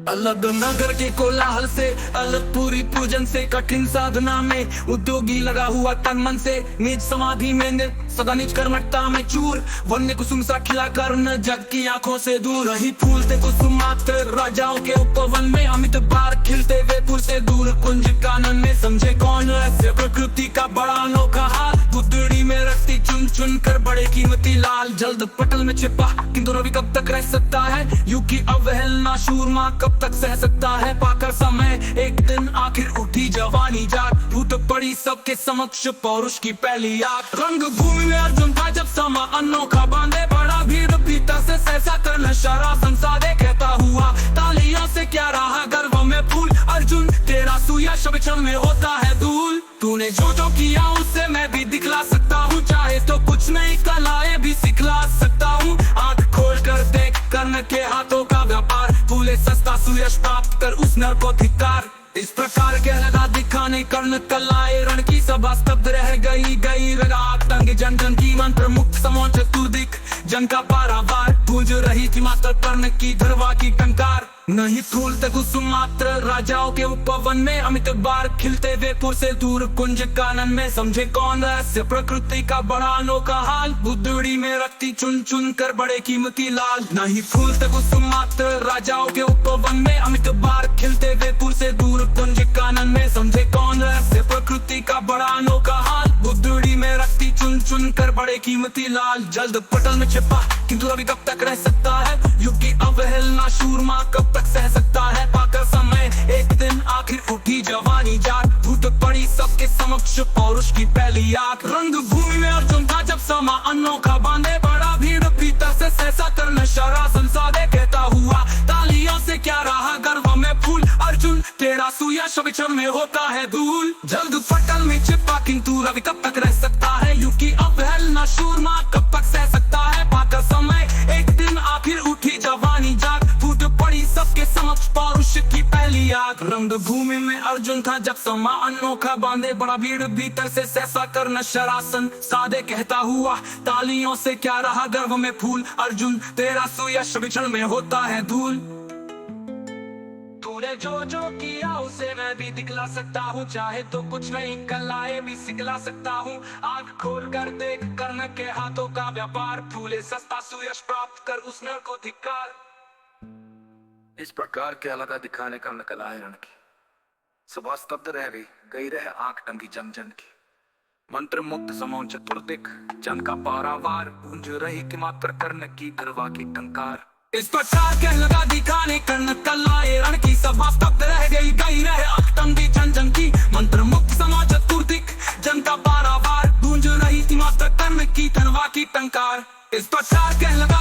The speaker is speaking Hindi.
अलग नगर के कोलाहल से, अलग पूरी पूजन से, कठिन साधना में उद्योगी लगा हुआ तन मन से, निज समाधि में सदा निज कर्मठता में चूर, वन्य कुसुम सा खिला कर न जग की आंखों से दूर। रही फूलते कुसुम मात्र राजाओं के उपवन में, अमित बार खिलते वे फूल से दूर। कुंज कानन में समझे कौन रहस्य प्रकृति का बड़ा अनोखा हाल, बुद्धड़ी में रखती चुन चुन कर बड़े कीमती लाल। जल्द पटल में छिपा किंतु रवि कब तक रह सकता है, युग की अवहेलना शूरमा कब तक सह सकता है। पाकर समय एक दिन आखिर उठी जवानी जाग, फूट पड़ी सबके समक्ष पौरुष की पहली आग। रंग भूमि में अर्जुन था जब समा अनोखा बांधे, बड़ा भीड़ भीतर से सहसा कर नशारा संसादे कहता हुआ, तालियों से क्या रहा गर्व में फूल। अर्जुन तेरा सूया क्षण में होता है धूल, तूने जो जो किया उससे मैं भी दिखला सकता हूँ, चाहे तो कुछ नहीं कलाएं भी सिखला सकता हूँ। आंख खोल कर देख कर्ण के हाथों का व्यापार, फूले सस्ता सुयश प्राप्त कर उस नर को धिक्कार। इस प्रकार के लगा दिखाने कर्ण कलाए, रण की सभा स्तब्ध रह गई रात तंग जन जन की मंत्र मुक्त समोच चतुर्दिक जन का पारावार। गूंज रही थी मात्र कर्ण की धरवा की टंकार, नहीं फूलते कुसुम मात्र राजाओं के उपवन में, अमित बार खिलते वे फूल से दूर। कुंज कानन में समझे कौन रहस्य प्रकृति का बड़ा अनोखा हाल, बुद्धड़ी में रखती चुन चुन कर बड़े कीमती लाल। नहीं फूलते कुसुम मात्र राजाओं के उपवन में, अमित बार खिलते वे फूल से दूर। कुंज कानन में समझे कौन रहस्य प्रकृति का बड़ा अनोखा हाल, बुद्धड़ी में रखती चुन चुन कर बड़े कीमती लाल। जल्द पटल में छिपा किंतु अभी कब तक रह सकता है, युग की अवहेलना शूरमा कब तक सह सकता है। पाकर समय एक दिन आखिर उठी जवानी जाग, फूट पड़ी सबके समक्ष पौरुष की पहली आग। रंग भूमि में अर्जुन था जब समा अनोखा बांधे, बड़ा भीड़ भीतर से सहसा कर नशारा संसादे कहता हुआ, तालियों से क्या रहा गर्व में फूल। अर्जुन तेरा सूया क्षण में होता है धूल, जल्द पटल में छिपा किंतु रवि कब तक रह सकता है, युग की अवहेलना शूरमा कब तक सह सकता है। पाकर समय एक दिन आखिर उठी जवानी जाग, फूट पड़ी सबके समक्ष पौरुष की पहली आग। रंग भूमि में अर्जुन था जब समा अनोखा बांधे, बड़ा भीड़ भीतर से सहसा कर नशरासन सादे कहता हुआ, तालियों से क्या रहा गर्व में फूल। अर्जुन तेरा सूया क्षण में होता है धूल, तूने जो जो किया उसे मैं भी दिखला सकता हूँ, चाहे तो कुछ नहीं कलाएं भी सिखला सकता हूँ। आंख खोल कर देख कर्ण के हाथों का व्यापार, फूले सस्ता सुयश प्राप्त कर उस नर को धिक्कार। इस प्रकार के अलग दिखाने का नकलाए रण की सभा स्तब्ध रह गई रहे आंख टंगी जन जन की, मंत्र मुक्त समो चतुर्दिक जन का पारावार। गूंज रही कि मात्र कर्ण की धरवा की टंकार। इस प्रकार के लगा दिखाने कर्ण कलाए रण की सभा स्तब्ध रह गई रहे आंख टंगी जन जन की, मंत्र मुक्त समो चतुर्दिक जन का पारावार। गूंज रही थी मात्र कर्ण की धरवा की टंकार। इस प्रकार के लगा